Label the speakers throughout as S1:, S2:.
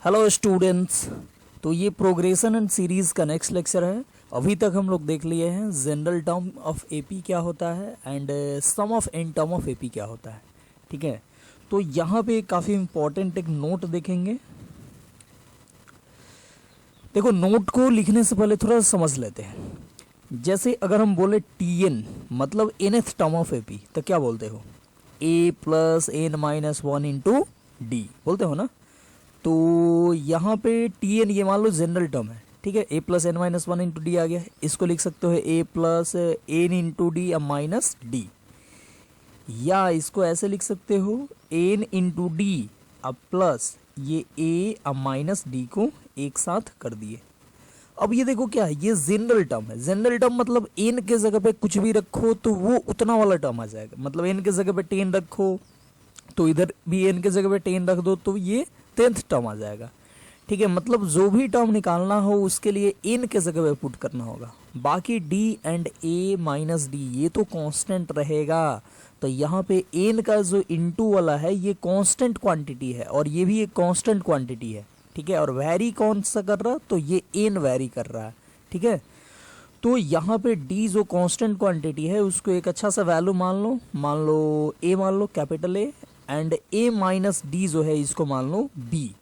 S1: Hello students. तो ये progression and series का नेक्स्ट लेक्चर है। अभी तक हम लोग देख लिए हैं जनरल टर्म ऑफ एपी क्या होता है and sum of N term of AP क्या होता है। ठीक है, तो यहाँ पे काफ़ी इम्पोर्टेंट एक नोट देखेंगे। देखो, नोट को लिखने से पहले थोड़ा समझ लेते हैं। जैसे अगर हम बोले टी एन मतलब nth टर्म ऑफ एपी, तो क्या बोलते हो? A plus N minus one into D बोलते हो ना। तो यहाँ पे टी एन ये मान लो जनरल टर्म है। ठीक है, A plus N minus one into D आ गया। इसको लिख सकते हो A plus N into D minus D, या इसको ऐसे लिख सकते हो एन इंटू डी अब प्लस ये ए अब माइनस डी को एक साथ कर दिए। अब ये देखो क्या है, ये जनरल टर्म है। जनरल टर्म मतलब एन के जगह पे कुछ भी रखो तो वो उतना वाला टर्म आ जाएगा। मतलब एन के जगह पे टेन रखो तो इधर भी एन के जगह पे टेन रख दो तो ये 10th टर्म आ जाएगा। ठीक है, मतलब जो भी टर्म निकालना हो उसके लिए एन के जगह पे पुट करना होगा। बाकी D and A minus D ये तो कांस्टेंट रहेगा। तो यहाँ पे एन का जो इनटू वाला है ये कांस्टेंट क्वांटिटी है और ये भी एक कांस्टेंट क्वांटिटी है। ठीक है, और वैरी कौन सा कर रहा, तो ये एन वैरी कर रहा है। ठीक है, तो यहाँ पे डी जो कांस्टेंट क्वांटिटी है उसको एक अच्छा सा वैल्यू मान लो ए, मान लो capital A, and A minus D जो है इसको मान लो बी।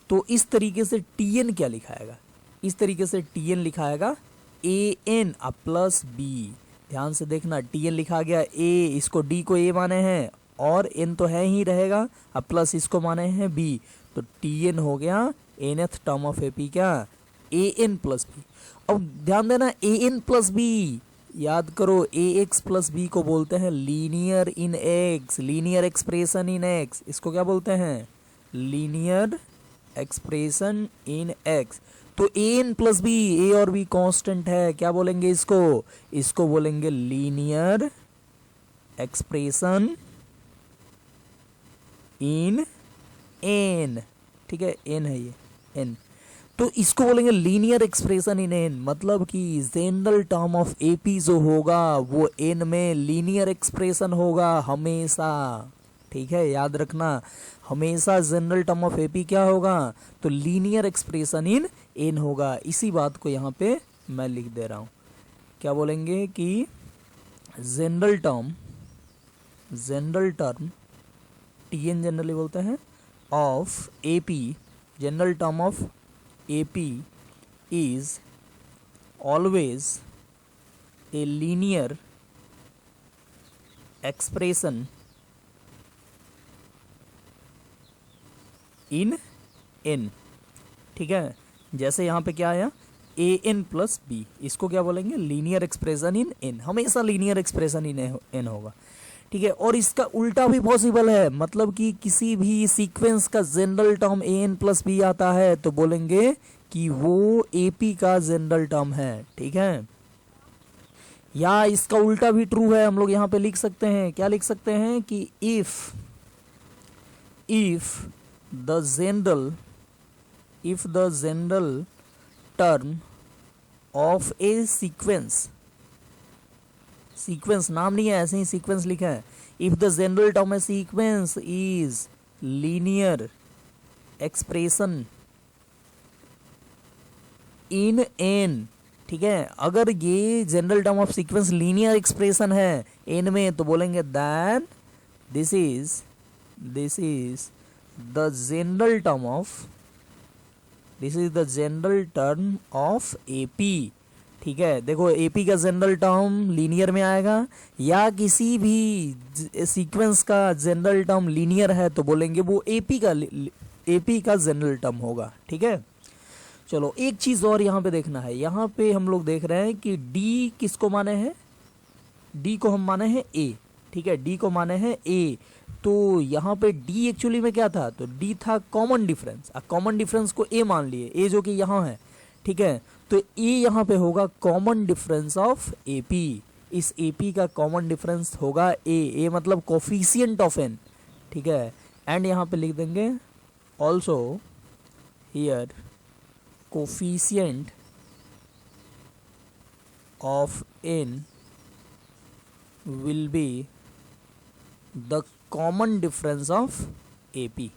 S1: तो इस तरीके से टी एन क्या लिखाएगा, इस तरीके से टी एन लिखाएगा ए एन अब प्लस बी। ध्यान से देखना, टी एन लिखा गया ए, इसको डी को ए माने हैं और एन तो है ही रहेगा, अब प्लस इसको माने हैं बी। तो टी एन हो गया एनथ टर्म ऑफ एपी क्या, ए एन प्लस बी। अब ध्यान देना, ए एन प्लस बी याद करो, ए एक्स प्लस बी को बोलते हैं linear in x, linear expression in x. इसको क्या बोलते हैं, लीनियर एक्सप्रेशन इन एक्स। तो ए एन प्लस बी, ए और बी कांस्टेंट है, क्या बोलेंगे इसको, इसको बोलेंगे लीनियर एक्सप्रेशन इन एन। ठीक है, एन है ये एन, तो इसको बोलेंगे लीनियर एक्सप्रेशन इन एन। मतलब कि जनरल टर्म ऑफ एपी जो होगा वो एन में लीनियर एक्सप्रेशन होगा हमेशा। ठीक है, याद रखना, हमेशा जनरल टर्म ऑफ एपी क्या होगा, तो लीनियर एक्सप्रेशन इन एन होगा। इसी बात को यहाँ पे मैं लिख दे रहा हूँ। क्या बोलेंगे कि general term T n generally बोलते हैं of AP, general term of AP is always a linear expression in n। ठीक है, जैसे यहाँ पे क्या आया ए एन प्लस बी, इसको क्या बोलेंगे, लीनियर एक्सप्रेशन इन एन, हमेशा लीनियर एक्सप्रेशन इन एन होगा। ठीक है, और इसका उल्टा भी पॉसिबल है। मतलब कि किसी भी सीक्वेंस का general term A N plus B आता है तो बोलेंगे कि वो एपी का जनरल टर्म है। ठीक है, या इसका उल्टा भी ट्रू है। हम लोग यहाँ पे लिख सकते हैं, क्या लिख सकते हैं कि if the general term of A sequence नाम नहीं है, ऐसे ही सीक्वेंस लिखा है। If the general term A sequence is linear expression in N. ठीक है, अगर ये general term of sequence linear expression है एन में तो बोलेंगे that this is the general term of AP. ठीक है, देखो एपी का जनरल टर्म लीनियर में आएगा, या किसी भी सीक्वेंस का जनरल टर्म लीनियर है तो बोलेंगे वो एपी का जनरल टर्म होगा। ठीक है, चलो एक चीज और यहाँ पे देखना है। यहाँ पे हम लोग देख रहे हैं कि डी किसको माने हैं, डी को हम माने हैं ए। ठीक है, डी को माने हैं ए। तो यहाँ पे डी एक्चुअली में क्या था, तो डी था कॉमन डिफरेंस। कॉमन डिफरेंस को ए मान लिए, ए जो कि यहाँ है। ठीक है, तो ए यहाँ पे होगा कॉमन डिफरेंस ऑफ एपी। इस एपी का कॉमन डिफरेंस होगा ए मतलब कोफिशिएंट ऑफ एन। ठीक है, एंड यहाँ पे लिख देंगे also here coefficient of n will be the common difference of AP.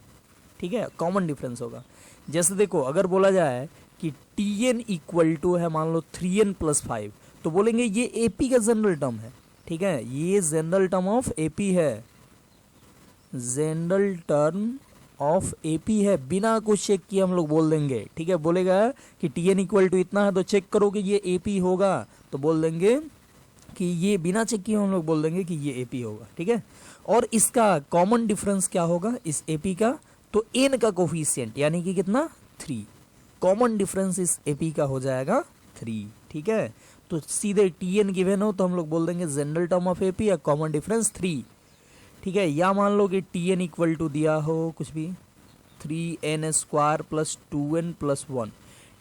S1: ठीक है, कॉमन डिफरेंस होगा। जैसे देखो अगर बोला जाए कि टी एन इक्वल टू है मान लो 3n+5, तो बोलेंगे ये एपी का जनरल टर्म है, ठीक है, ये जनरल टर्म ऑफ एपी है, जनरल टर्म ऑफ एपी है, बिना कुछ चेक किए हम लोग बोल देंगे, ठीक है। बोलेगा कि टी एन इक्वल टू इतना है तो चेक करो कि ये एपी होगा, तो बोल देंगे कि ये बिना चेक किए हम लोग बोल देंगे कि ये एपी होगा, ठीक है। और इसका कॉमन डिफरेंस क्या होगा इस एपी का, तो एन का कोफिशिएंट यानी कि कितना 3, कॉमन डिफरेंस इस एपी का हो जाएगा 3, ठीक है। तो सीधे टी एन गिवन हो तो हम लोग बोल देंगे जनरल टर्म ऑफ एपी या कॉमन डिफरेंस 3, ठीक है। या मान लो कि टी एन इक्वल टू दिया हो कुछ भी 3n² + 2n+1,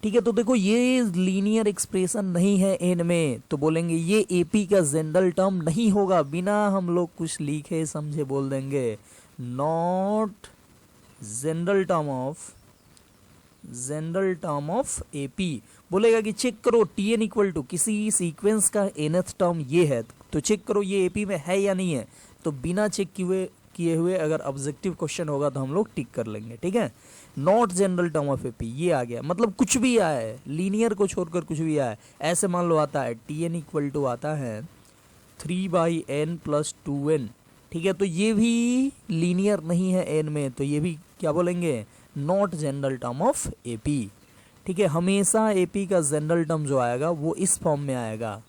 S1: ठीक है। तो देखो ये लीनियर एक्सप्रेशन नहीं है एन में, तो बोलेंगे ये एपी का जनरल टर्म नहीं होगा, बिना हम लोग कुछ लिखे समझे बोल देंगे not general term of AP. बोलेगा कि चेक करो टी एन इक्वल टू किसी सीक्वेंस का nth टर्म ये है, तो चेक करो ये एपी में है या नहीं है, तो बिना चेक किए हुए अगर ऑब्जेक्टिव क्वेश्चन होगा तो हम लोग टिक कर लेंगे, ठीक है। Not general term of AP ये आ गया, मतलब कुछ भी आया है, लीनियर को छोड़कर कुछ भी आया है। ऐसे मान लो आता है टी एन इक्वल टू आता है 3/n+2n, ठीक है, तो ये भी लीनियर नहीं है एन में, तो ये भी क्या बोलेंगे not general term of AP, ठीक है। हमेशा एपी का जनरल टर्म जो आएगा वो इस फॉर्म में आएगा,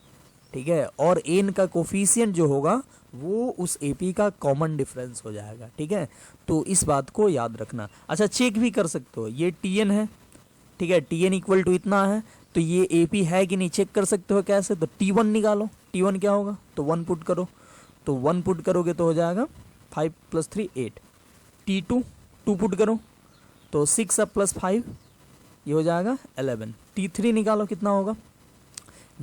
S1: ठीक है, और एन का कोफिशिएंट जो होगा वो उस एपी का कॉमन डिफरेंस हो जाएगा, ठीक है। तो इस बात को याद रखना। अच्छा चेक भी कर सकते हो, ये टी एन है, ठीक है, टी एन इक्वल टू इतना है, तो ये एपी है कि नहीं चेक कर सकते हो। कैसे, तो टी वन निकालो, टी वन क्या होगा, तो 1 पुट करो, तो 1 पुट करोगे तो हो जाएगा 5 + 3 8, टी टू 2 पुट करो तो 6 + 5 ये हो जाएगा 11, टी थ्री निकालो कितना होगा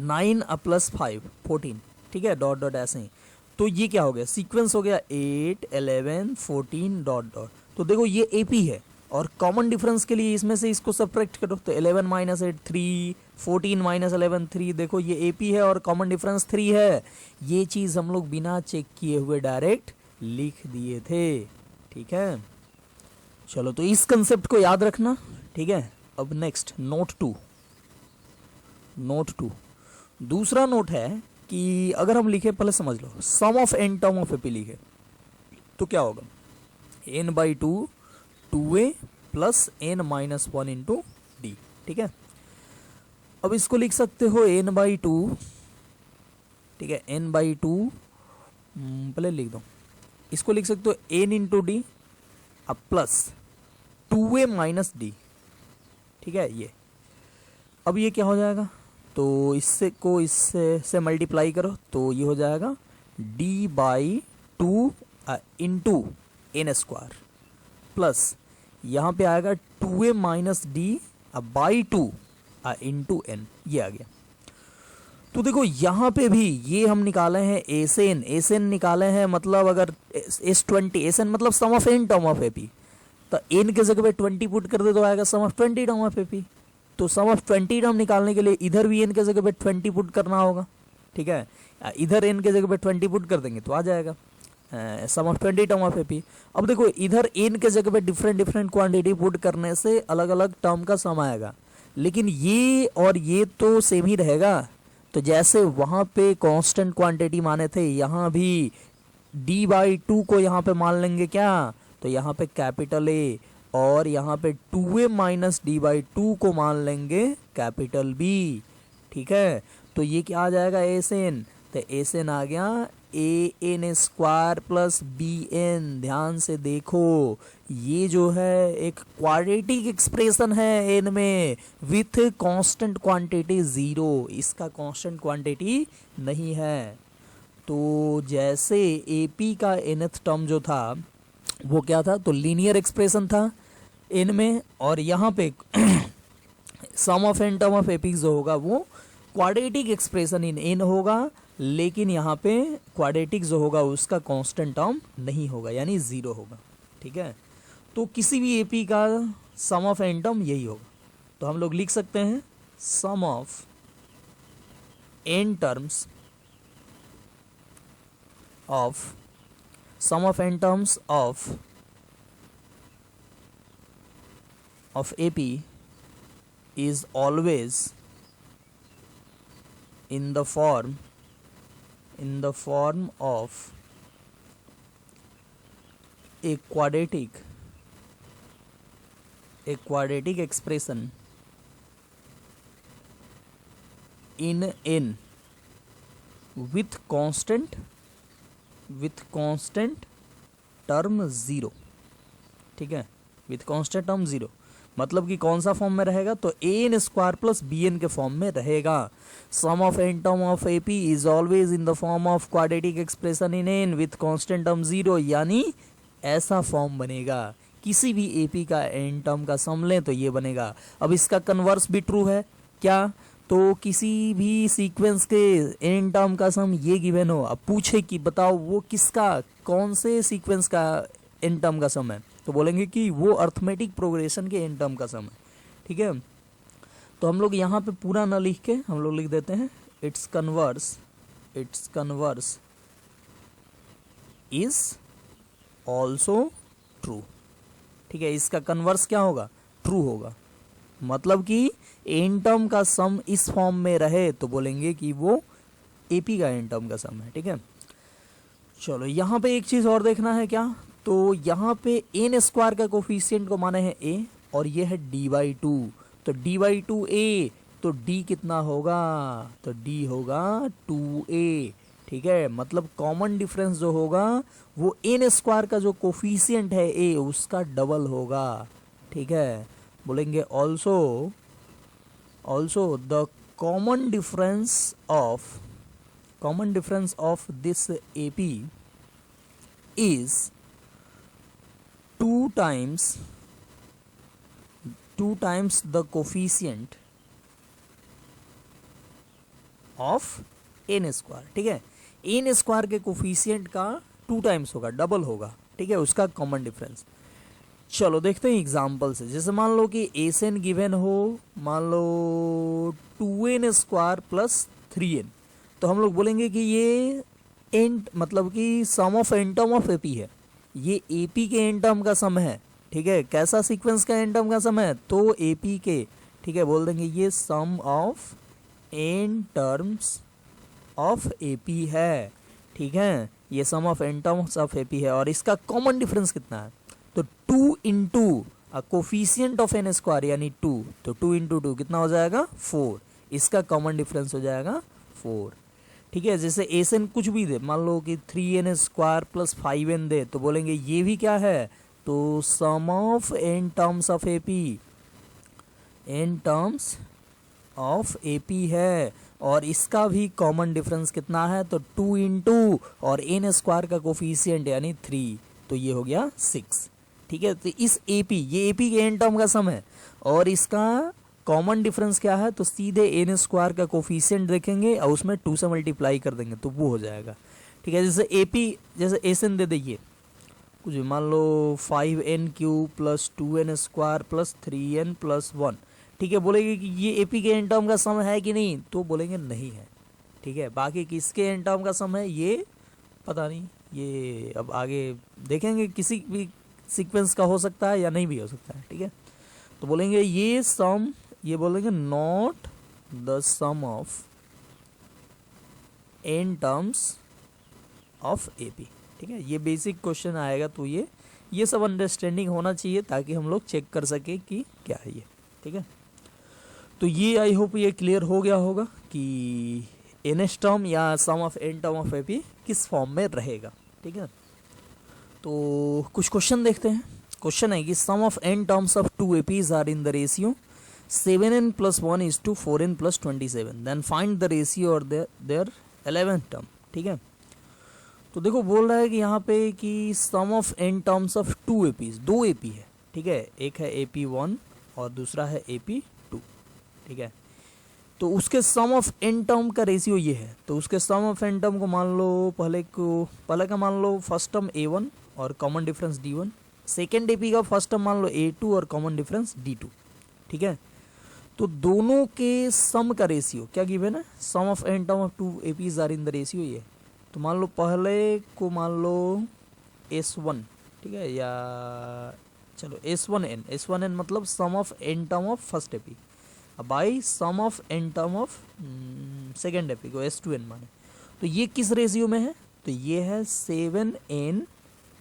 S1: 9 + 5 14, ठीक है, डॉट डॉट ऐसे ही। तो ये क्या हो गया, सीक्वेंस हो गया 8 11 14 डॉट डॉट। तो देखो ये एपी है और कॉमन डिफरेंस के लिए इसमें से इसको सब्ट्रैक्ट करो, तो 11 - 8 3, 14 - 11 3, देखो ये एपी है और कॉमन डिफरेंस 3 है। ये चीज़ हम लोग बिना चेक किए हुए डायरेक्ट लिख दिए थे, ठीक है। चलो तो इस कंसेप्ट को याद रखना, ठीक है। अब नेक्स्ट नोट 2 दूसरा नोट है कि अगर हम लिखे, पहले समझ लो, sum of n term of AP लिखे तो क्या होगा n/2 2a + n-1 × d, ठीक है। अब इसको लिख सकते हो n/2, ठीक है, n/2 पहले लिख दो, इसको लिख सकते हो n × d अब प्लस 2a - d, ठीक है। ये अब ये क्या हो जाएगा, तो इससे मल्टीप्लाई करो तो ये हो जाएगा d/2 × n² प्लस यहाँ पे आएगा 2a - d बाई 2 × n, ये आ गया। तो देखो यहाँ पे भी ये हम निकाले हैं एसएन निकाले हैं, मतलब अगर S20 एसएन मतलब sum of n term of AP, तो n के जगह पे 20 पुट कर दे तो आएगा सम ऑफ 20 टर्म ऑफ एपी। तो सम ऑफ 20 टर्म निकालने के लिए इधर भी n के जगह पे 20 पुट करना होगा, ठीक है। इधर n के जगह पे 20 पुट कर देंगे तो आ जाएगा सम ऑफ 20 टर्म ऑफ एपी। अब देखो इधर n के जगह पे डिफरेंट क्वांटिटी पुट करने से अलग अलग टर्म का सम आएगा, लेकिन ये और ये तो सेम ही रहेगा। तो जैसे वहाँ पे कांस्टेंट क्वांटिटी माने थे, यहाँ भी d/2 को यहाँ पे मान लेंगे क्या, तो यहाँ पे कैपिटल A, और यहाँ पे 2a - d/2 को मान लेंगे कैपिटल B, ठीक है। तो ये क्या आ जाएगा एसएन, तो एसएन आ गया an² + bn। ध्यान से देखो ये जो है एक क्वाड्रेटिक एक्सप्रेशन है एन में विथ कांस्टेंट क्वांटिटी 0, इसका कांस्टेंट क्वांटिटी नहीं है। तो जैसे एपी का nth टर्म जो था वो क्या था, तो लीनियर एक्सप्रेशन था एन में, और यहाँ पे sum of n term of AP जो होगा वो क्वाड्रेटिक एक्सप्रेशन इन एन होगा, लेकिन यहाँ पे क्वाड्रेटिक जो होगा उसका कांस्टेंट टर्म नहीं होगा यानी 0 होगा, ठीक है। तो किसी भी एपी का सम ऑफ n टर्म यही होगा। तो हम लोग लिख सकते हैं sum of n terms of of AP is always in the form of a quadratic expression in n with constant term zero, ठीक है, विथ कांस्टेंट टर्म ज़ीरो। मतलब कि कौन सा फॉर्म में रहेगा, तो A N square plus B N के फॉर्म में रहेगा। Sum of N term of A P is always in the form of quadratic expression in N with constant term zero, यानी ऐसा फॉर्म बनेगा। किसी भी ए पी का N term का सम लें तो ये बनेगा। अब इसका कन्वर्स भी ट्रू है क्या, तो किसी भी सीक्वेंस के एन टर्म का सम ये गिवन हो, अब पूछे कि बताओ वो किसका, कौन से सीक्वेंस का एन टर्म का सम है, तो बोलेंगे कि वो अर्थमेटिक प्रोग्रेशन के एन टर्म का सम है, ठीक है। तो हम लोग यहाँ पे पूरा ना लिख के हम लोग लिख देते हैं it's converse is also true, ठीक है। इसका कन्वर्स क्या होगा, ट्रू होगा। मतलब कि एन टर्म का सम इस फॉर्म में रहे तो बोलेंगे कि वो एपी का एन टर्म का सम है, ठीक है। चलो यहाँ पे एक चीज और देखना है क्या, तो यहाँ पे एन स्क्वायर का कोफिशिएंट को माने है ए और ये है डी बाई टू, तो डी बाई टू ए, तो डी कितना होगा, तो डी होगा 2a, ठीक है। मतलब कॉमन डिफरेंस जो होगा वो एन स्क्वायर का जो कोफिशिएंट है ए उसका डबल होगा, ठीक है। बोलेंगे also the common difference of this AP is two times the coefficient of N square, ठीक है। एन स्क्वायर के कोफिशिएंट का 2 टाइम्स होगा, डबल होगा, ठीक है, उसका कॉमन डिफरेंस। चलो देखते हैं एग्जाम्पल से। जैसे मान लो कि एस एन गिवन हो, मान लो 2n स्क्वायर प्लस 3n, तो हम लोग बोलेंगे कि ये एन मतलब कि sum of N term of AP है, ये एपी के एन टर्म का सम है, ठीक है। कैसा सीक्वेंस का एन टर्म का सम है, तो एपी के, ठीक है। बोल देंगे ये sum of N terms of AP है, ठीक है। ये sum of N terms of AP है और इसका कॉमन डिफरेंस कितना है, तो 2 into coefficient of N square यानी 2, तो 2 इंटू 2 कितना हो जाएगा 4, इसका कॉमन डिफरेंस हो जाएगा 4, ठीक है। जैसे एस एन कुछ भी दे, मान लो कि 3n स्क्वायर प्लस 5n दे, तो बोलेंगे ये भी क्या है, तो sum of N terms of AP है और इसका भी कॉमन डिफरेंस कितना है, तो 2 इंटू और एन स्क्वायर का कोफिशिएंट यानी 3, तो ये हो गया 6, ठीक है। तो इस एपी, ये एपी के एन टर्म का सम है और इसका कॉमन डिफरेंस क्या है, तो सीधे एन स्क्वायर का कोफिशिएंट देखेंगे और उसमें 2 से मल्टीप्लाई कर देंगे तो वो हो जाएगा, ठीक है। जैसे एपी, जैसे एस एन दे दीजिए कुछ भी, मान लो 5n cube plus 2n square plus 3n plus 1, ठीक है। बोलेंगे कि ये एपी के एन टर्म का सम है कि नहीं, तो बोलेंगे नहीं है, ठीक है। बाकी किसके एन टर्म का सम है ये पता नहीं, ये अब आगे देखेंगे, किसी भी सीक्वेंस का हो सकता है या नहीं भी हो सकता है, ठीक है। तो बोलेंगे ये सम, ये बोलेंगे not the sum of N terms of AP, ठीक है। ये बेसिक क्वेश्चन आएगा, तो ये सब अंडरस्टैंडिंग होना चाहिए ताकि हम लोग चेक कर सके कि क्या है ये, ठीक है। तो ये आई होप ये क्लियर हो गया होगा कि एन एस टर्म या sum of N term of AP किस फॉर्म में रहेगा, ठीक है। तो कुछ क्वेश्चन देखते हैं। क्वेश्चन है कि sum of N terms of 2 APs are in the ratio 7n plus 1 is to 4n plus 27, then find the ratio और their 11th टर्म, ठीक है। तो देखो बोल रहा है कि यहाँ पे कि sum of N terms of 2 APs, 2 AP है, ठीक है। एक है AP1 और दूसरा है AP2, ठीक है। तो उसके सम ऑफ एन टर्म का रेशियो ये है, तो उसके सम ऑफ एन टर्म को मान लो पहले का मान लो फर्स्ट टर्म A1 और common difference D1, second AP का फर्स्ट टर्म मान लो A2 और कॉमन डिफरेंस D2, ठीक है। तो दोनों के सम का रेशियो क्या गिवन है, sum of N term of 2 APs are in the ratio ये। तो मान लो पहले को मान लो S1, ठीक है, या चलो S1n मतलब sum of n term of first AP by sum of n term of second AP को S2n माने। तो ये किस रेशियो में है? तो ये है 7n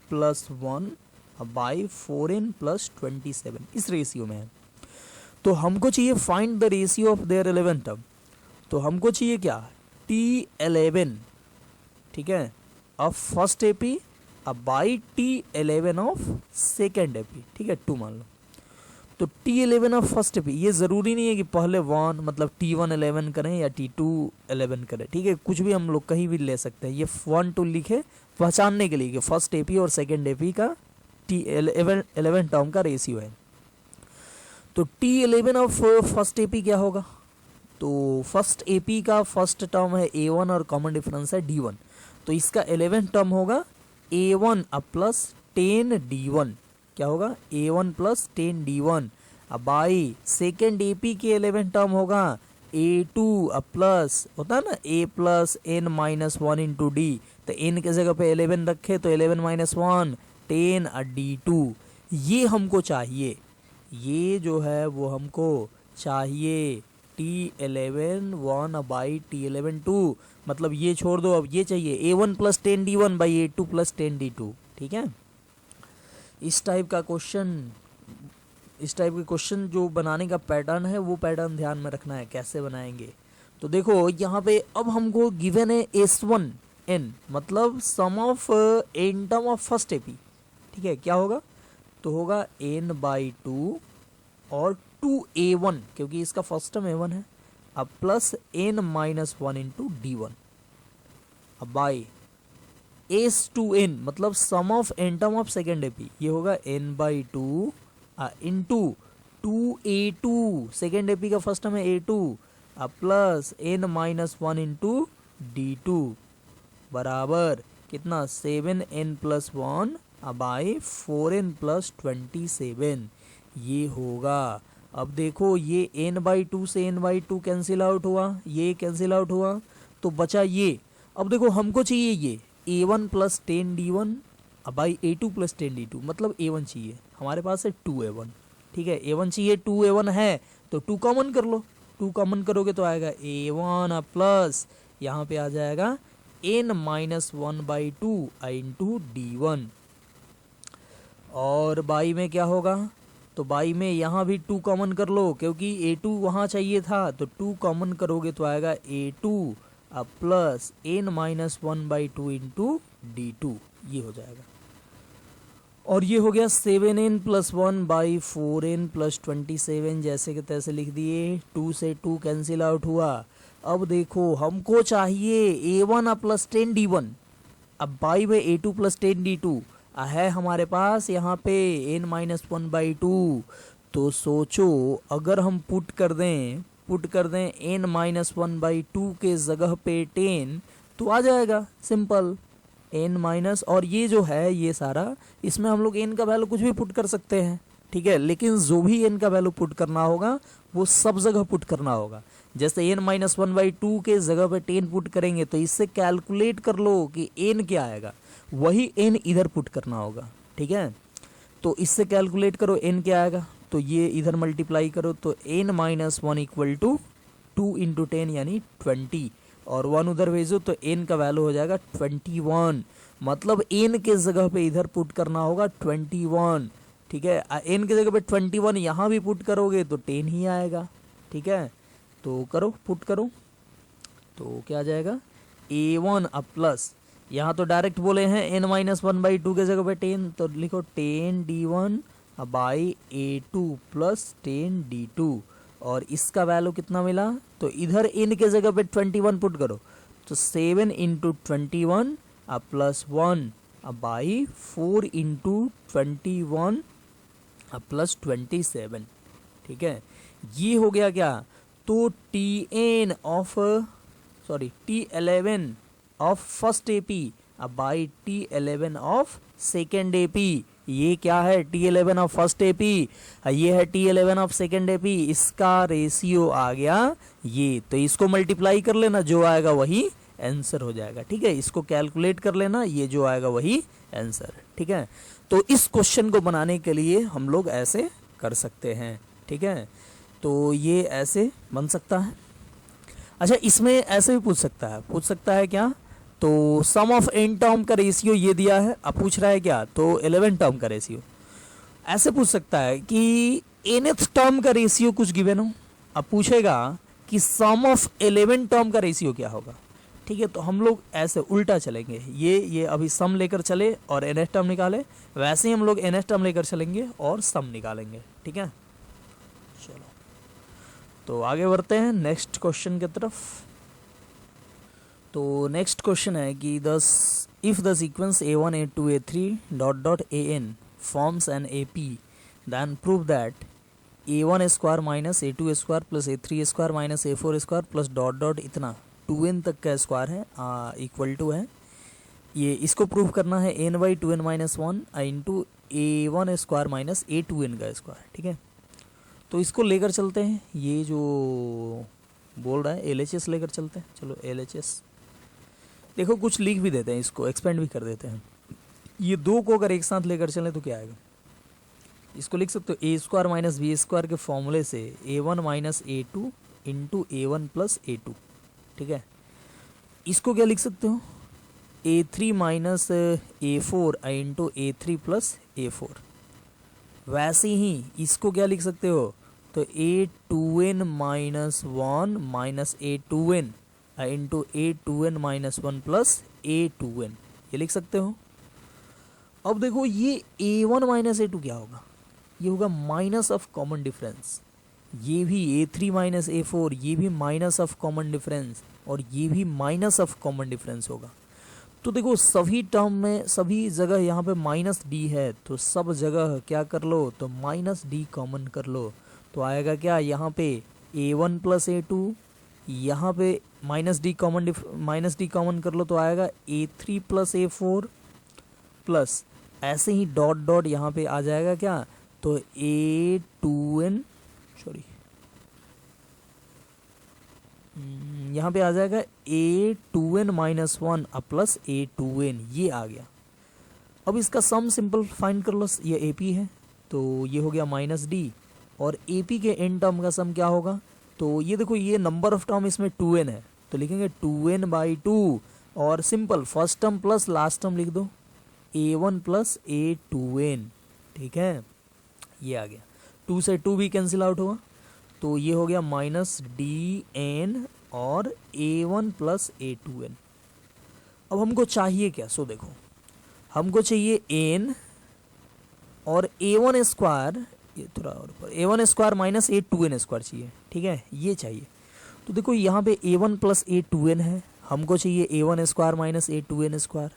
S1: plus 1 by 4n plus 27, इस रेशियो में है। तो हमको चाहिए find the ratio of their 11 term. तो हमको चाहिए क्या? T11, ठीक है, of first AP by T11 of second AP, ठीक है, 2 मान लो। तो T11 ऑफ फर्स्ट एपी, ये ज़रूरी नहीं है कि पहले 1 मतलब T1 11 करें या T2 11 करें, ठीक है, कुछ भी हम लोग कहीं भी ले सकते हैं। ये 1 2 लिखे पहचानने के लिए कि फर्स्ट एपी और सेकेंड एपी का T11 टर्म का रेशियो है। तो T11 ऑफ फर्स्ट एपी क्या होगा? तो फर्स्ट एपी का फर्स्ट टर्म है A1 और कॉमन डिफरेंस है D1। तो इसका 11 टर्म होगा A1 प्लस 10 D1। क्या होगा? A1 plus 10 D1 by second AP के 11 टर्म होगा A2 प्लस, होता है ना, A plus n minus 1 into d. तो n के जगह पे 11 रखे तो 11 माइनस 1 10 D2। ये हमको चाहिए, ये जो है वो हमको चाहिए T11 1 बाई T11 2, मतलब ये छोड़ दो, अब ये चाहिए A1 plus 10 D1 by A2 plus 10 D2, ठीक है। इस टाइप का क्वेश्चन, इस टाइप के क्वेश्चन जो बनाने का पैटर्न है वो पैटर्न ध्यान में रखना है, कैसे बनाएंगे। तो देखो यहाँ पे अब हमको गिवन है S1n मतलब sum of n term of first AP, ठीक है, क्या होगा? तो होगा n बाई 2 और 2A1 क्योंकि इसका फर्स्ट टर्म A1 है, अब plus n minus 1 into D1 अब बाई S2n मतलब sum of n term of second AP, ये होगा n by 2 into 2A2, second AP का फर्स्ट टर्म है A2 plus n minus 1 into D2 बराबर कितना? 7n plus 1 by 4n plus 27, ये होगा। अब देखो ये n बाई 2 से n बाई 2 कैंसिल आउट हुआ, ये कैंसिल आउट हुआ, तो बचा ये। अब देखो हमको चाहिए ये A1 plus 10 D1 by A2 plus 10 D2, मतलब A1 चाहिए, हमारे पास है 2A1, ठीक है, A1 चाहिए, 2A1 है तो 2 कॉमन कर लो, 2 कॉमन करोगे तो आएगा A1 प्लस यहाँ पे आ जाएगा n minus 1 by 2 into D1। और बाई में क्या होगा? तो बाई में यहाँ भी 2 कॉमन कर लो क्योंकि A2 वहाँ चाहिए था, तो 2 कॉमन करोगे तो आएगा A2 plus n minus 1 by 2 into D2, ये हो जाएगा। और ये हो गया 7n plus 1 by 4n plus 27, जैसे कि तैसे लिख दिए, 2 से 2 कैंसिल आउट हुआ। अब देखो हमको चाहिए A1 प्लस 10 D1, अब बाई में A2 प्लस 10 D2 है हमारे पास यहाँ पे n माइनस 1 बाई 2। तो सोचो अगर हम पुट कर दें n माइनस 1 बाई 2 के जगह पे 10 तो आ जाएगा सिंपल n माइनस, और ये जो है ये सारा, इसमें हम लोग n का वैल्यू कुछ भी पुट कर सकते हैं, ठीक है, लेकिन जो भी n का वैल्यू पुट करना होगा वो सब जगह पुट करना होगा। जैसे n माइनस 1 बाई 2 के जगह पे 10 पुट करेंगे तो इससे कैलकुलेट कर लो कि n क्या आएगा, वही n इधर पुट करना होगा, ठीक है। तो इससे कैलकुलेट करो n क्या आएगा, तो ये इधर मल्टीप्लाई करो तो n minus 1 equal to 2 into 10 यानी 20, और 1 उधर भेजो तो n का वैल्यू हो जाएगा 21, मतलब n के जगह पे इधर पुट करना होगा 21, ठीक है। n के जगह पे 21 यहाँ भी पुट करोगे तो 10 ही आएगा, ठीक है। तो करो, पुट करो, तो क्या आ जाएगा A1 प्लस, यहाँ तो डायरेक्ट बोले हैं n माइनस 1 बाई 2 के जगह पे 10, तो लिखो 10 D1 by A2 plus 10 D2, और इसका वैल्यू कितना मिला? तो इधर n के जगह पे 21 पुट करो तो 7 into 21 plus 1 by 4 into 21 plus 27, ठीक है, ये हो गया क्या? तो T11 of first AP by T11 of second AP, ये क्या है? T11 ऑफ फर्स्ट एपी, ये है T11 ऑफ सेकेंड एपी, इसका रेशियो आ गया ये, तो इसको मल्टीप्लाई कर लेना, जो आएगा वही आंसर हो जाएगा, ठीक है। इसको कैलकुलेट कर लेना, ये जो आएगा वही आंसर, ठीक है। तो इस क्वेश्चन को बनाने के लिए हम लोग ऐसे कर सकते हैं, ठीक है। तो ये ऐसे बन सकता है। अच्छा, इसमें ऐसे भी पूछ सकता है क्या, तो सम ऑफ n टर्म का रेशियो ये दिया है, अब पूछ रहा है क्या, तो 11 टर्म का रेशियो। ऐसे पूछ सकता है कि nth टर्म का रेशियो कुछ गिवन हो, अब पूछेगा कि सम ऑफ 11 टर्म का रेशियो क्या होगा, ठीक है। तो हम लोग ऐसे उल्टा चलेंगे, ये अभी सम लेकर चले और nth टर्म निकाले, वैसे ही हम लोग nth टर्म लेकर चलेंगे और सम निकालेंगे, ठीक है। चलो, तो आगे बढ़ते हैं नेक्स्ट क्वेश्चन की तरफ। तो नेक्स्ट क्वेश्चन है कि if the sequence a1 a2 a3 dot dot an forms an AP, then prove that a1 square minus a2 square plus a3 square minus a4 square plus dot dot इतना 2n तक का square है equal to है। ये इसको prove करना है n by 2n minus 1 into a1 square minus a2n का स्क्वायर, ठीक है। तो इसको लेकर चलते हैं, ये जो बोल रहा है LHS लेकर चलते हैं। चलो LHS देखो, कुछ लिख भी देते हैं, इसको एक्सपेंड भी कर देते हैं। ये दो को अगर एक साथ लेकर चलें तो क्या आएगा, इसको लिख सकते हो ए स्क्वायर माइनस बी स्क्वायर के फॉर्मूले से a1 minus a2 into a1 plus a2, ठीक है। इसको क्या लिख सकते हो, a3 minus a4 into a3 plus a4। वैसे ही इसको क्या लिख सकते हो, तो a2n minus 1 minus a2n into a2n minus 1 plus a2n, ये लिख सकते हो। अब देखो ये a1 माइनस a2 क्या होगा, ये होगा माइनस ऑफ कॉमन डिफरेंस। ये भी a3 माइनस a4, ये भी माइनस ऑफ कॉमन डिफरेंस, और ये भी माइनस ऑफ कॉमन डिफरेंस होगा। तो देखो सभी टर्म में सभी जगह यहाँ पे माइनस डी है, तो सब जगह क्या कर लो, तो माइनस डी कॉमन कर लो। तो आएगा क्या, यहाँ पे a1 प्लस a2, यहाँ पे माइनस डी कॉमन कर लो तो आएगा a3 प्लस a4 प्लस ऐसे ही डॉट डॉट यहाँ पे आ जाएगा क्या, तो a2n यहाँ पे आ जाएगा a2n माइनस 1 प्लस a2n, ये आ गया। अब इसका सम सिंपल फाइंड कर लो, ये AP है तो ये हो गया माइनस डी, और AP के n टर्म का सम क्या होगा, तो ये देखो ये नंबर ऑफ टर्म इसमें 2n है तो लिखेंगे 2n बाई 2, और simple first term plus last term लिख दो a1 प्लस a2n, ठीक है। ये आ गया, 2 से 2 भी कैंसिल आउट हुआ, तो ये हो गया माइनस dn और a1 प्लस a2n। अब हमको चाहिए क्या, सो देखो हमको चाहिए n और a1 स्क्वायर, ये थोड़ा और ऊपर a1 square minus a2n square चाहिए, ठीक है, ये चाहिए। तो देखो यहाँ पे a1 प्लस a2n है, हमको चाहिए a1 square minus a2n square.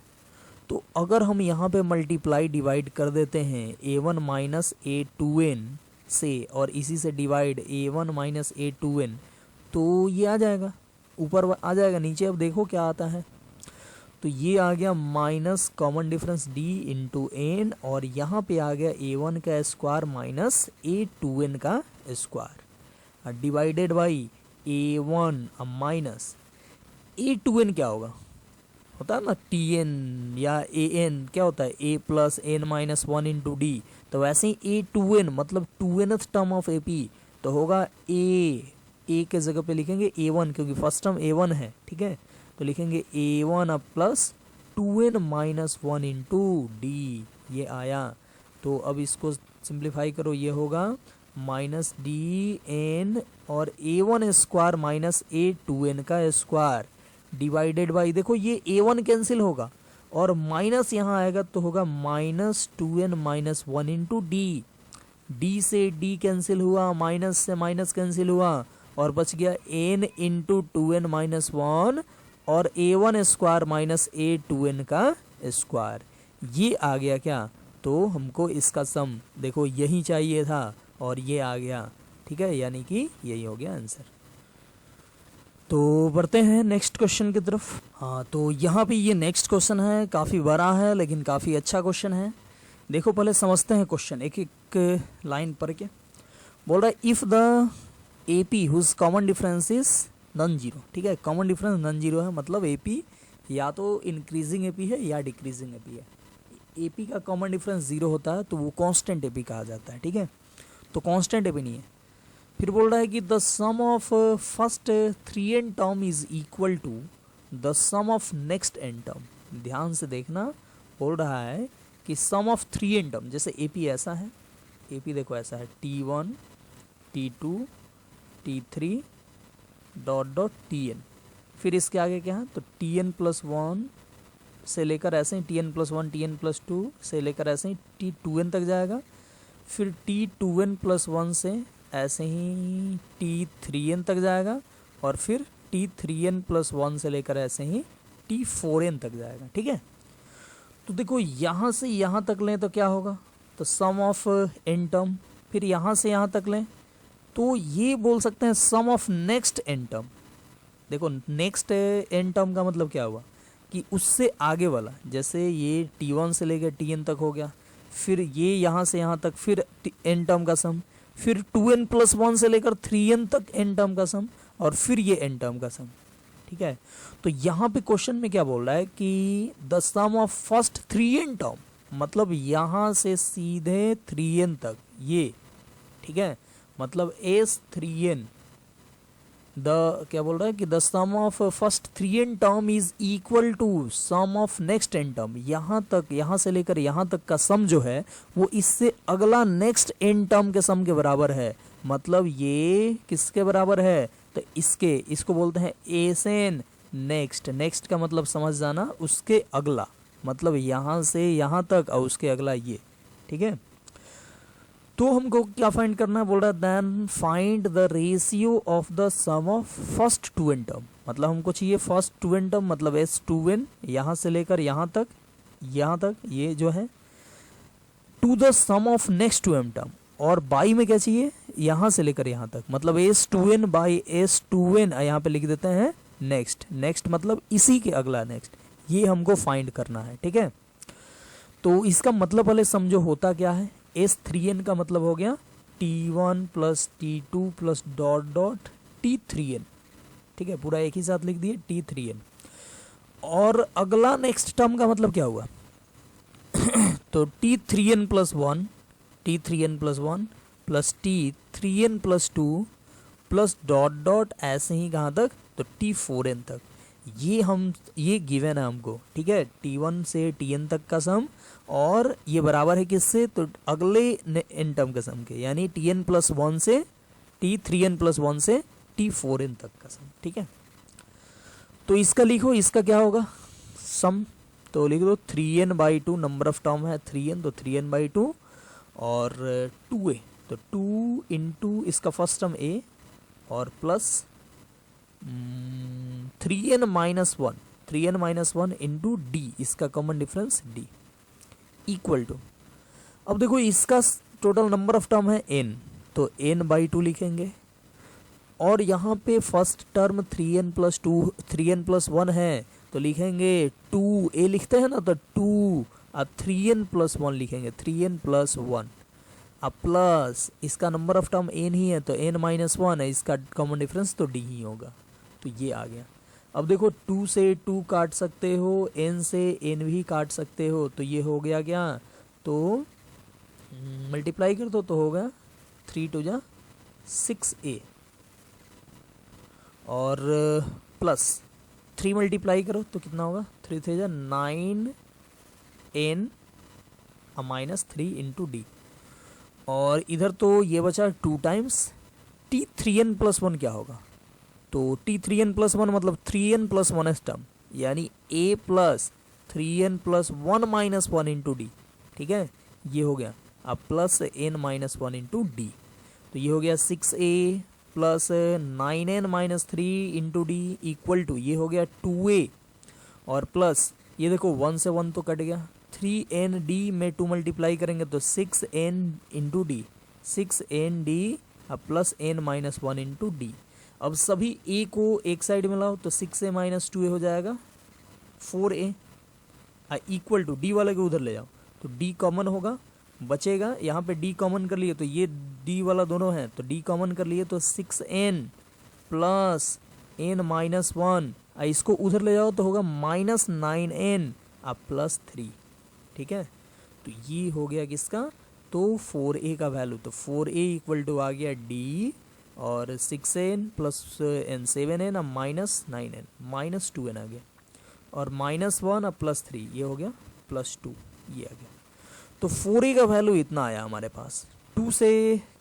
S1: तो अगर हम यहाँ पे मल्टीप्लाई डिवाइड कर देते हैं a1 माइनस a2n से और इसी से डिवाइड a1 माइनस a2n, तो ये आ जाएगा, ऊपर आ जाएगा, नीचे अब देखो क्या आता है, तो ये आ गया minus common difference d into n, और यहाँ पे आ गया a1 का स्क्वायर माइनस a2n का square divided by a1 minus a2n क्या होगा, होता है ना tn या an, क्या होता है a plus N minus 1 into d. तो वैसे ही a2n मतलब 2nth टर्म ऑफ AP, तो होगा a के जगह पे लिखेंगे a1 क्योंकि फर्स्ट टर्म a1 है, ठीक है। तो लिखेंगे a1 अब plus 2n minus 1 into D, ये आया। तो अब इसको सिंप्लीफाई करो, ये होगा माइनस डी एन और a1 स्क्वायर माइनस a2n का स्क्वायर डिवाइडेड बाई, देखो ये a1 कैंसिल होगा और माइनस यहाँ आएगा तो होगा minus 2n minus 1 into D, D से डी कैंसिल हुआ, माइनस से माइनस कैंसिल हुआ और बच गया n इंटू 2n माइनस 1 और a1 स्क्वायर माइनस a2n का स्क्वायर, ये आ गया क्या। तो हमको इसका सम देखो यही चाहिए था और ये आ गया, ठीक है, यानी कि यही हो गया आंसर। तो बढ़ते हैं नेक्स्ट क्वेश्चन की तरफ। हाँ, तो यहाँ पे ये नेक्स्ट क्वेश्चन है, काफ़ी बड़ा है लेकिन काफ़ी अच्छा क्वेश्चन है। देखो पहले समझते हैं क्वेश्चन, एक एक लाइन पढ़ के। बोल रहा है if the AP whose common difference is non zero, ठीक है, कॉमन डिफरेंस नॉन जीरो है, मतलब AP या तो इंक्रीजिंग AP है या डिक्रीजिंग AP है। एपी का कॉमन डिफरेंस 0 होता है तो वो कांस्टेंट एपी कहा जाता है, ठीक है। तो कांस्टेंट एपी नहीं है। फिर बोल रहा है कि the sum of first 3n term is equal to the sum of next n term. ध्यान से देखना, बोल रहा है कि सम ऑफ 3n टर्म, जैसे एपी ऐसा है, एपी देखो ऐसा है t1 t2 t3 dot dot tn, फिर इसके आगे क्या है तो tn प्लस 1 से लेकर ऐसे ही tn प्लस 1 tn प्लस 2 से लेकर ऐसे ही t2n तक जाएगा, फिर t2n प्लस 1 से ऐसे ही t3n तक जाएगा, और फिर t3n प्लस 1 से लेकर ऐसे ही t4n तक जाएगा, ठीक है। तो देखो यहाँ से यहाँ तक लें तो क्या होगा, तो सम ऑफ n टर्म, फिर यहाँ से यहाँ तक लें तो ये बोल सकते हैं sum of next n term. देखो नेक्स्ट n टर्म का मतलब क्या हुआ कि उससे आगे वाला, जैसे ये t1 से लेकर tn तक हो गया, फिर ये यहाँ से यहाँ तक, फिर n टर्म का सम, फिर 2n प्लस 1 से लेकर 3n तक n टर्म का सम, और फिर ये n टर्म का सम, ठीक है। तो यहाँ पे क्वेश्चन में क्या बोल रहा है कि the sum of first 3n term, मतलब यहाँ से सीधे 3n तक ये, ठीक है, मतलब S3n, द क्या बोल रहा है कि the sum of first 3n term is equal to sum of next n term. यहाँ तक, यहाँ से लेकर यहाँ तक का सम जो है वो इससे अगला नेक्स्ट n टर्म के सम के बराबर है। मतलब ये किसके बराबर है, तो इसके, इसको बोलते हैं एसएन नेक्स्ट। नेक्स्ट का मतलब समझ जाना, उसके अगला, मतलब यहाँ से यहाँ तक और उसके अगला ये, ठीक है। तो हमको क्या फाइंड करना है, बोल रहा है then find the ratio of the sum of first 2n term. मतलब हमको चाहिए फर्स्ट 2n टर्म, मतलब S2n यहाँ से लेकर यहाँ तक ये जो है, to the sum of next 2m term, और बाई में क्या चाहिए, यहाँ से लेकर यहाँ तक, मतलब S2n बाई S2n, यहाँ पे लिख देते हैं नेक्स्ट। नेक्स्ट मतलब इसी के अगला नेक्स्ट, ये हमको फाइंड करना है, ठीक है। तो इसका मतलब पहले समझो होता क्या है। S3n का मतलब हो गया T1 plus T2 plus dot dot T3n, ठीक है, पूरा एक ही साथ लिख दिए T3n। और अगला नेक्स्ट टर्म का मतलब क्या हुआ तो T3n plus 1, T3n plus 1 plus T3n plus 2 plus dot dot ऐसे ही कहाँ तक, तो T4n तक। ये गिवन है हमको, ठीक है, T1 से Tn तक का सम, और ये बराबर है किससे, तो अगले n टर्म के सम के, यानी Tn प्लस 1 से T3n प्लस 1 से T4n तक का सम, ठीक है। तो इसका लिखो, इसका क्या होगा सम, तो लिख दो 3n by 2, number of term है 3n, तो 3n बाई 2 और 2a, तो 2 इंटू इसका फर्स्ट टर्म a और plus 3n minus 1, 3n minus 1 into D, इसका common difference d equal to, अब देखो इसका टोटल नंबर ऑफ टर्म है n, तो n बाई 2 लिखेंगे, और यहाँ पे first term 3n plus 2, 3n plus 1 है, तो लिखेंगे 2a लिखते हैं ना, तो 2 अब 3n प्लस 1 लिखेंगे, 3n प्लस 1, अब प्लस इसका नंबर ऑफ टर्म n ही है, तो n माइनस 1 है, इसका कॉमन डिफरेंस तो d ही होगा, तो ये आ गया। अब देखो 2 से 2 काट सकते हो, n से n भी काट सकते हो, तो ये हो गया क्या, तो मल्टीप्लाई कर दो तो होगा 3 टू जा 6a, और प्लस 3 मल्टीप्लाई करो तो कितना होगा, 3 3 जा 9n माइनस 3 इंटू डी, और इधर तो ये बचा 2 टाइम्स T3n प्लस 1 क्या होगा, तो T3n प्लस 1 मतलब 3n प्लस 1 टर्म, यानी a plus 3n plus 1 minus 1 into d, ठीक है, ये हो गया। अब plus n minus 1 into d, तो ये हो गया 6a plus 9n minus 3 into d equal to, ये हो गया 2a, और प्लस ये देखो 1 से 1 तो कट गया, 3n d में 2 मल्टीप्लाई करेंगे तो 6n into D, 6n d अब plus n minus 1 into D. अब सभी a को एक साइड में लाओ तो 6a माइनस 2a हो जाएगा 4a, इक्वल टू डी वाले को उधर ले जाओ तो d कॉमन होगा, बचेगा, यहाँ पे d कॉमन कर लिए तो ये d वाला दोनों है, तो d कॉमन कर लिए तो 6n प्लस n माइनस 1, इसको उधर ले जाओ तो होगा माइनस 9n अब प्लस 3, ठीक है। तो ये हो गया किसका, तो 4a का वैल्यू, तो 4a इक्वल टू आ गया d और 6n प्लस n 7n अब माइनस 9n माइनस 2n आ गया, और -1 अब +3 ये हो गया +2 ये आ गया। तो 4a का वैल्यू इतना आया हमारे पास। 2 से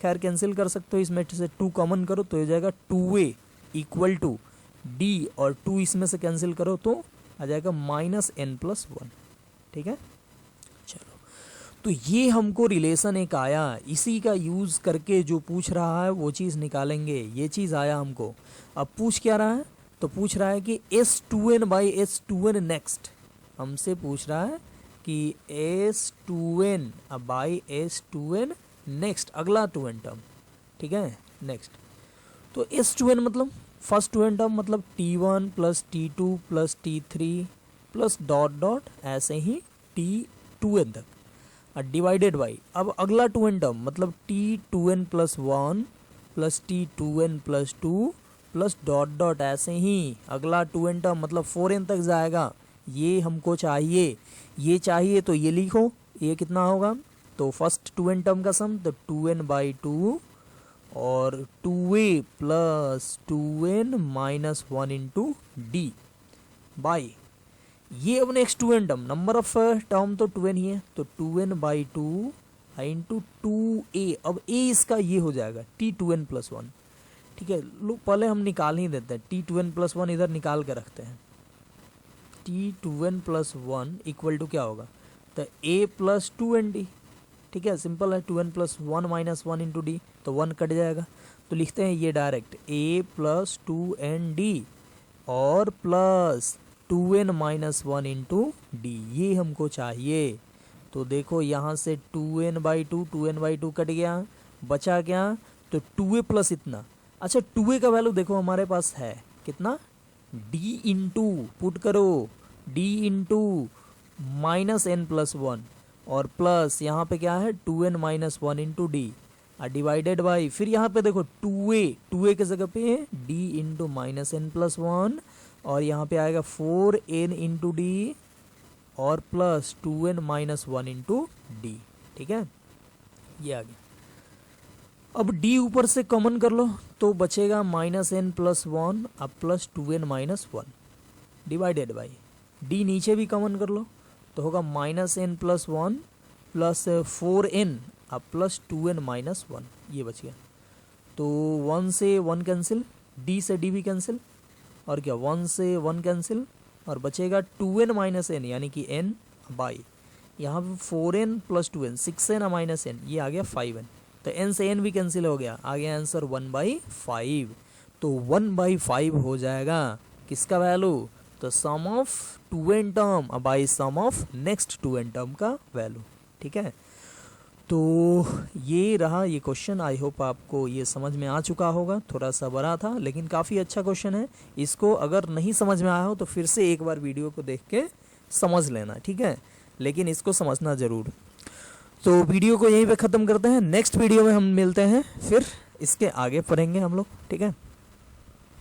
S1: खैर कैंसिल कर सकते हो, इसमें से 2 कॉमन करो तो हो जाएगा 2a इक्वल टू d और 2 इसमें से कैंसिल करो तो आ जाएगा -n+1। ठीक है, चलो तो ये हमको रिलेशन एक आया, इसी का यूज़ करके जो पूछ रहा है वो चीज़ निकालेंगे। ये चीज़ आया हमको। अब पूछ क्या रहा है, तो पूछ रहा है कि S2n/S2n नेक्स्ट, हमसे पूछ रहा है कि S2n बाई S2n नेक्स्ट, अगला 2n टर्म। ठीक है, नेक्स्ट तो S2n मतलब फर्स्ट 2n टर्म मतलब T1 plus T2 plus T3 plus dot dot ऐसे ही T2n तक, और डिवाइडेड बाई अब अगला 2n टर्म मतलब T2n plus 1 plus T2n plus 2 plus dot dot ऐसे ही अगला 2n टर्म मतलब 4n तक जाएगा। ये हमको चाहिए, ये चाहिए तो ये लिखो, ये कितना होगा, तो फर्स्ट 2n टर्म का सम तो 2n/2 और 2a plus 2n minus 1 into D by ये अब next 2n term, number of term तो 2n ही है तो 2n/2 इंटू 2a, अब a इसका ये हो जाएगा T2n प्लस 1। ठीक है, लो पहले हम निकाल ही देते हैं, T2n प्लस 1 इधर निकाल के रखते हैं। T2n प्लस 1 इक्वल टू क्या होगा, तो a प्लस 2nd। ठीक है, सिंपल है, 2n plus 1 minus 1 into d, तो 1 कट जाएगा, तो लिखते हैं ये डायरेक्ट a प्लस 2nd और plus 2n minus 1 into D, ये हमको चाहिए। तो देखो यहाँ से 2n/2 कट गया, बचा क्या, तो 2a प्लस इतना। अच्छा 2a का वैल्यू देखो हमारे पास है कितना, d इंटू पुट करो d इंटू -n+1 और प्लस यहाँ पे क्या है 2n माइनस 1 इंटू डी और डिवाइडेड बाई, फिर यहाँ पे देखो 2a के जगह पे है d इंटू -n+1 और यहाँ पे आएगा 4n इंटू डी और plus 2n minus 1 into d. ठीक है, ये आ गया। अब d ऊपर से कॉमन कर लो तो बचेगा -n+1 अब plus 2n minus 1 divided by d नीचे भी कॉमन कर लो तो होगा -n+1 प्लस 4n अब प्लस 2n माइनस 1, ये बच गया। तो 1 से 1 कैंसिल, d से d भी कैंसिल, और क्या 1 से 1 कैंसिल और बचेगा 2n माइनस n यानी कि n बाई यहाँ पे 4n plus 2n 6n minus n, ये आ गया 5n, तो n से n भी कैंसिल हो गया, आ गया आंसर 1/5। तो 1/5 हो जाएगा किसका वैल्यू, तो sum of 2n term by sum of next 2n term का वैल्यू। ठीक है, तो ये रहा ये क्वेश्चन। आई होप आपको ये समझ में आ चुका होगा, थोड़ा सा बड़ा था लेकिन काफ़ी अच्छा क्वेश्चन है। इसको अगर नहीं समझ में आया हो तो फिर से एक बार वीडियो को देख के समझ लेना, ठीक है, लेकिन इसको समझना ज़रूर। तो वीडियो को यहीं पे ख़त्म करते हैं, नेक्स्ट वीडियो में हम मिलते हैं, फिर इसके आगे पढ़ेंगे हम लोग। ठीक है।